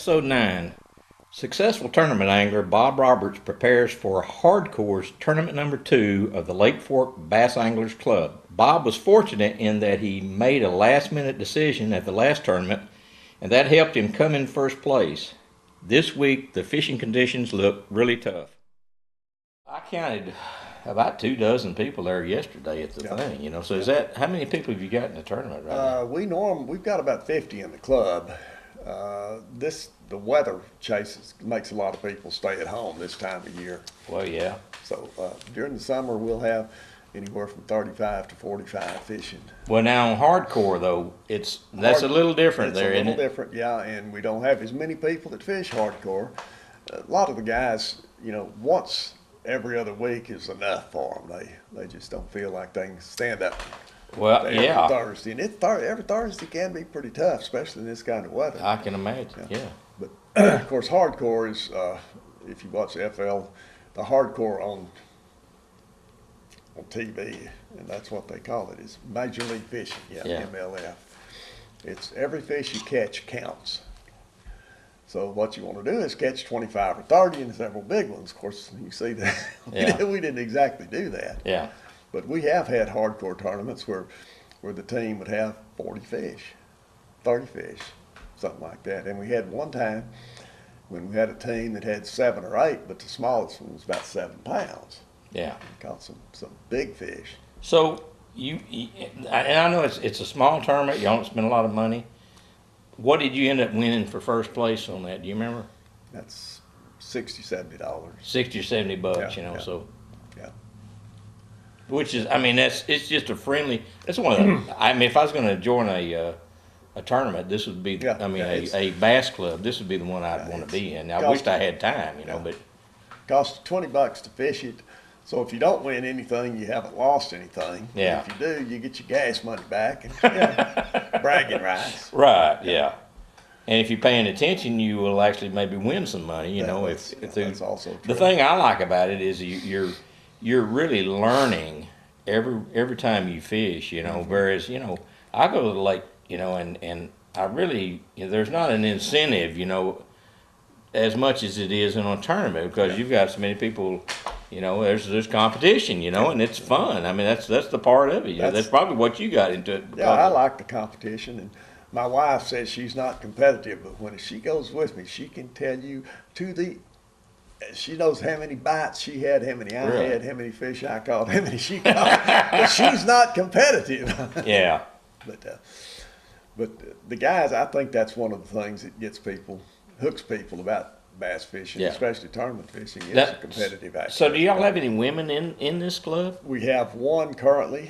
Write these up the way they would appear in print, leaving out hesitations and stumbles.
Episode 9. Successful tournament angler Bob Roberts prepares for Hardcore's tournament number 2 of the Lake Fork Bass Anglers Club. Bob was fortunate in that he made a last-minute decision at the last tournament, and that helped him come in first place. This week, the fishing conditions look really tough. I counted about 24 people there yesterday at the thing, you know. So is that, how many people have you got in the tournament right now? We've got about 50 in the club. The weather makes a lot of people stay at home this time of year. Well, yeah. So during the summer, we'll have anywhere from 35 to 45 fishing. Well, now on Hardcore though, that's a little different there, isn't it? It's a little different, yeah. And we don't have as many people that fish Hardcore. A lot of the guys, you know, once every other week is enough for them. They just don't feel like they can stand up. Well, yeah. Thursday, and every Thursday can be pretty tough, especially in this kind of weather. I can imagine, yeah. But of course, Hardcore is, if you watch FL, the Hardcore on TV, and that's what they call it, is Major League Fishing, MLF. It's every fish you catch counts. So what you want to do is catch 25 or 30 and several big ones. Of course, you see that we didn't exactly do that. Yeah. But we have had Hardcore tournaments where the team would have 40 fish, 30 fish, something like that. And we had one time when we had a team that had 7 or 8, but the smallest one was about 7 pounds. Yeah. We caught some big fish. So and I know it's a small tournament. You don't spend a lot of money. What did you end up winning for first place on that? Do you remember? That's $60, $70. $60 or $70, yeah, you know. Yeah. So. Yeah. Which is, I mean, it's just a friendly. That's one of the, I mean, if I was going to join a tournament, this would be. Yeah, I mean, a bass club. This would be the one I'd want to be in. Now, I wished I had time, you know, but. Costs $20 to fish it. So if you don't win anything, you haven't lost anything. Yeah. If you do, you get your gas money back and bragging rights. Right. Yeah. And if you're paying attention, you will actually maybe win some money. You know, that's also true. The thing I like about it is you're really learning every time you fish. You know, whereas I go to the lake, and I really there's not an incentive, as much as it is in a tournament because you've got so many people. There's competition, and it's fun. I mean, that's the part of it. That's probably what you got into it. Yeah, I like the competition, and my wife says she's not competitive, but when she goes with me, she can tell you she knows how many bites she had, how many I had, how many fish I caught, how many she caught. But she's not competitive. Yeah. But the guys, I think that's one of the things that hooks people about bass fishing, especially tournament fishing. It's a competitive activity. So do y'all have any women in this club? We have one currently.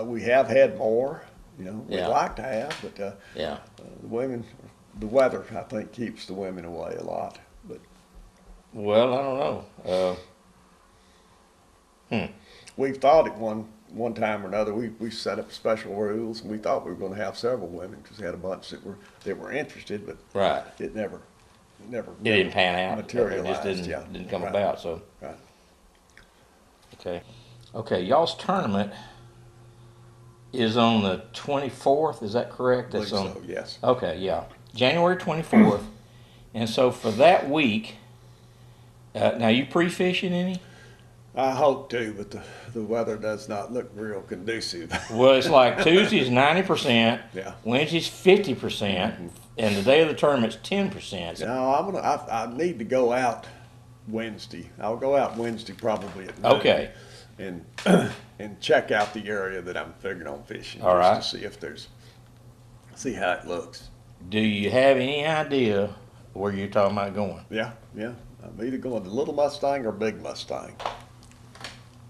We have had more. We'd like to have, but the women, the weather, I think, keeps the women away a lot. But well, I don't know. We've thought at one time or another we set up special rules, and we thought we were going to have several women because we had a bunch that were interested, but it never didn't pan out. Materialized. It just didn't come about. So. Right. Okay. Y'all's tournament is on the 24th. Is that correct? That's so, yes. Okay. Yeah. January 24th. And so for that week, now you pre-fishing any? I hope to, but the weather does not look real conducive. Well, it's like Tuesday's 90%, Wednesday's 50%, and the day of the tournament's 10%. No, I need to go out Wednesday. I'll go out Wednesday probably at noon. Okay. And check out the area that I'm figuring on fishing. All right. To see how it looks. Do you have any idea where you're talking about going? Yeah. I'm either going to Little Mustang or Big Mustang.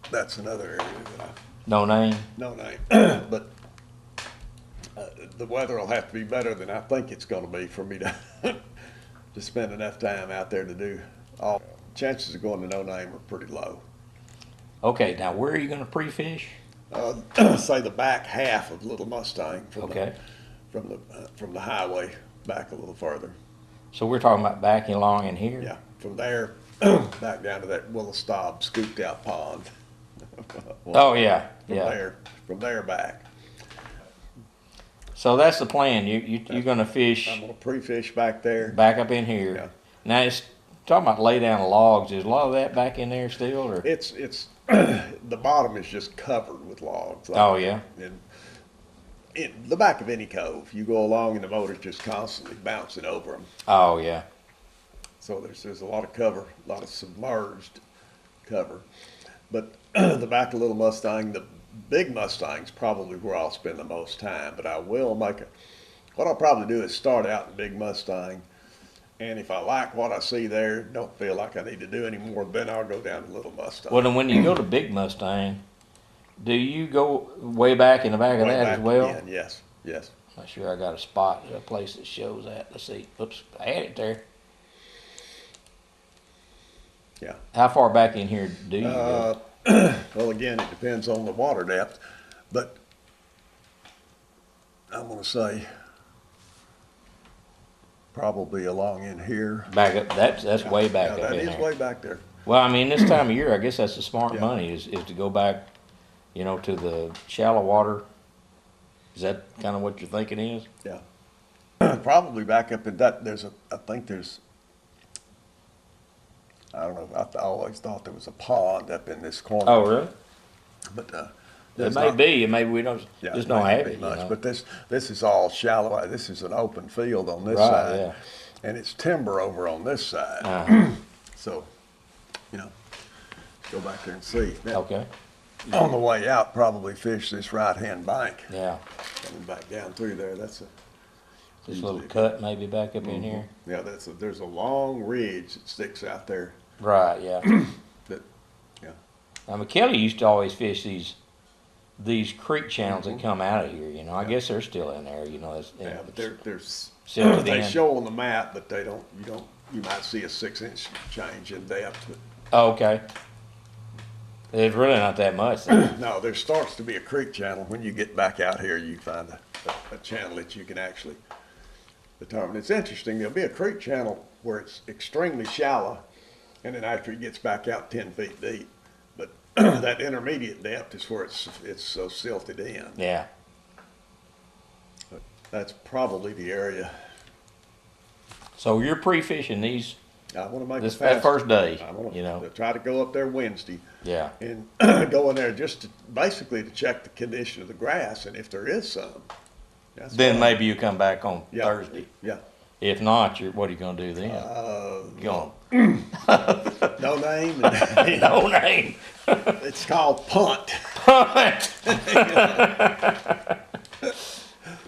That's another area that No name? No name. But the weather will have to be better than I think it's going to be for me to spend enough time out there to do all. Chances of going to no name are pretty low. Okay, now where are you going to pre-fish? Say the back half of Little Mustang from the highway back a little further. So we're talking about backing along in here? Yeah, from there back down to that Willow Staub scooped out pond. Oh yeah, From there back. So that's the plan. You're going to fish I'm gonna pre-fish back there. back up in here. Yeah. Now it's talking about lay down logs. Is a lot of that back in there still, or? It's the bottom is just covered with logs. Oh yeah. And in the back of any cove, you go along and the motor's just constantly bouncing over them. Oh yeah. So there's a lot of cover, a lot of submerged cover. But the back of Little Mustang, the Big Mustang's probably where I'll spend the most time. But I will what I'll probably do is start out in Big Mustang. And if I like what I see there, don't feel like I need to do any more, then I'll go down to Little Mustang. Well, then when you go to Big Mustang, do you go way back in the back of that as well? Again, yes, yes. Not sure I got a spot, a place that shows that. Let's see. Oops, I had it there. Yeah. How far back in here do you go? Well, again, it depends on the water depth, but I'm going to say probably along in here. Back up. That's way back up That in is there. way back there. Well, I mean, this time of year, I guess that's the smart Yeah. money is to go back, to the shallow water. Is that kind of what you're thinking is? Yeah. Probably back up in that. I don't know. I always thought there was a pond up in this corner. Oh, really? But It may be, and maybe we don't just don't have it. much. But this is all shallow. This is an open field on this Right, side, yeah. and it's timber over on this side. So, go back there and see. Now, Okay. on the way out, probably fish this right-hand bank. Yeah. Coming back down through there, This little cut maybe back up in here. Yeah, there's a long ridge that sticks out there. Right. Yeah. That, yeah. Now, McKelly used to always fish these creek channels that come out of here. I guess they're still in there. Yeah, but there's silted they in. show on the map, but they don't. You might see a 6-inch change in depth. But Oh, okay. It's really not that much. Then. no, there starts to be a creek channel. When you get back out here, you find a channel that you can actually determine. It's interesting. There'll be a creek channel where it's extremely shallow, and then after it gets back out 10 feet deep. But that intermediate depth is where it's so silted in. Yeah. But that's probably the area. So you're pre-fishing these I want to make that first day. I want to try to go up there Wednesday. Yeah. And go in there just basically to check the condition of the grass, and if there is some, Then maybe you come back on Thursday. Yeah. If not, what are you gonna do then? No name. No name. It's called punt. Punt.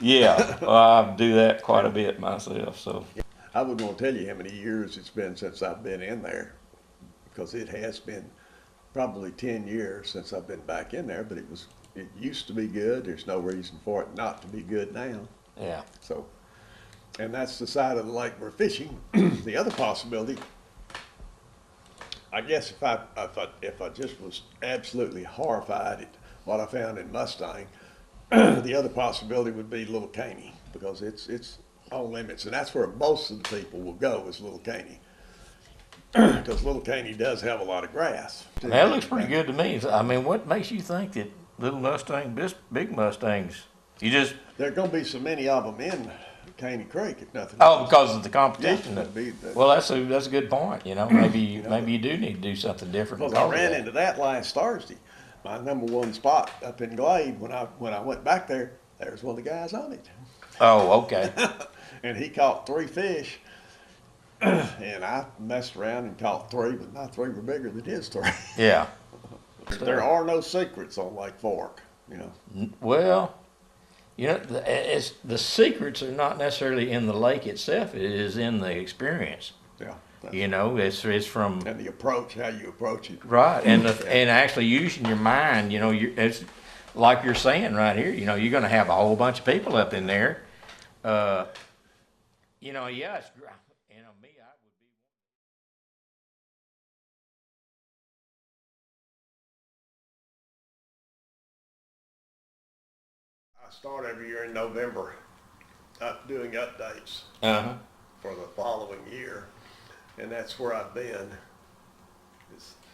Yeah, well, I do that quite a bit myself. So I wouldn't want to tell you how many years it's been since I've been in there, because it has been probably 10 years since I've been back in there. But it used to be good. There's no reason for it not to be good now. yeah. So, and that's the side of the lake we're fishing. The other possibility, I guess, if I just was absolutely horrified at what I found in Mustang, the other possibility would be Little Caney, because it's on limits, and that's where most of the people will go, is Little Caney, because Little Caney does have a lot of grass. That looks pretty good to me. I mean, what makes you think that Little Mustang, Big Mustangs, There are going to be so many of them in Caney Creek, if nothing Oh, else. because of the competition. Yeah, Well, that's a good point. Maybe you do need to do something different. Because I ran into that last Thursday. My number one spot up in Glade, when I went back there, there's one of the guys on it. Oh, okay. And he caught 3 fish. And I messed around and caught 3, but my 3 were bigger than his 3. Yeah. There are no secrets on Lake Fork, Well, it's the secrets are not necessarily in the lake itself. It is in the experience. Yeah. It's from And the approach, how you approach it. right, and actually using your mind. It's like you're saying right here. You're going to have a whole bunch of people up in there. Yeah, it's me. I would be. I start every year in November doing updates Uh-huh. for the following year. And that's where I've been.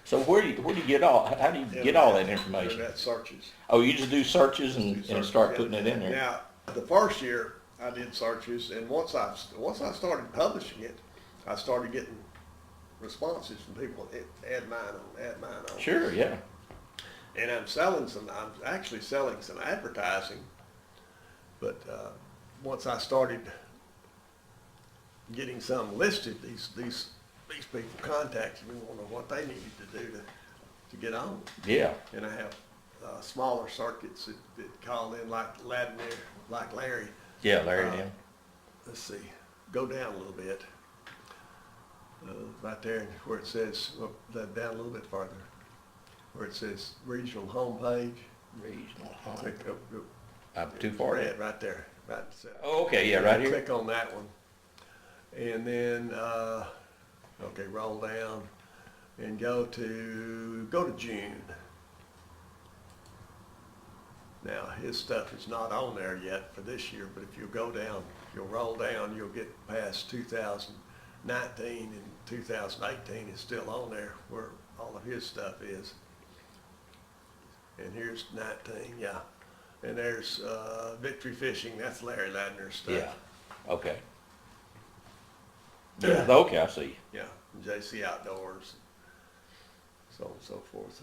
So where do you get how do you get all that information? Internet searches. Oh, you just do searches and Searches. start putting it in there. Now, The first year I did searches, and once I started publishing it, I started getting responses from people. Add mine on. Sure, yeah. And I'm actually selling some advertising, but once I started getting some listed, these people contacted me, wanting what they needed to do to get on. Yeah. And I have smaller circuits that call in like Larry. Yeah, Larry Neal. Let's see, go down a little bit. Right there where it says, down a little bit farther, where it says regional homepage. Regional Click home. up, Too far. red right there. Right. Oh, okay, yeah, right here. Click on that one. And then, okay, roll down and go to June. Now, his stuff is not on there yet for this year, but if you'll go down, if you'll roll down, you'll get past 2019, and 2018 is still on there where all of his stuff is. And here's 19, yeah. And there's Victory Fishing, that's Larry Ladner's stuff. Yeah, okay. Yeah, okay, I see. Yeah, and JC Outdoors, so on and so forth.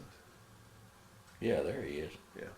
Yeah, there he is. Yeah.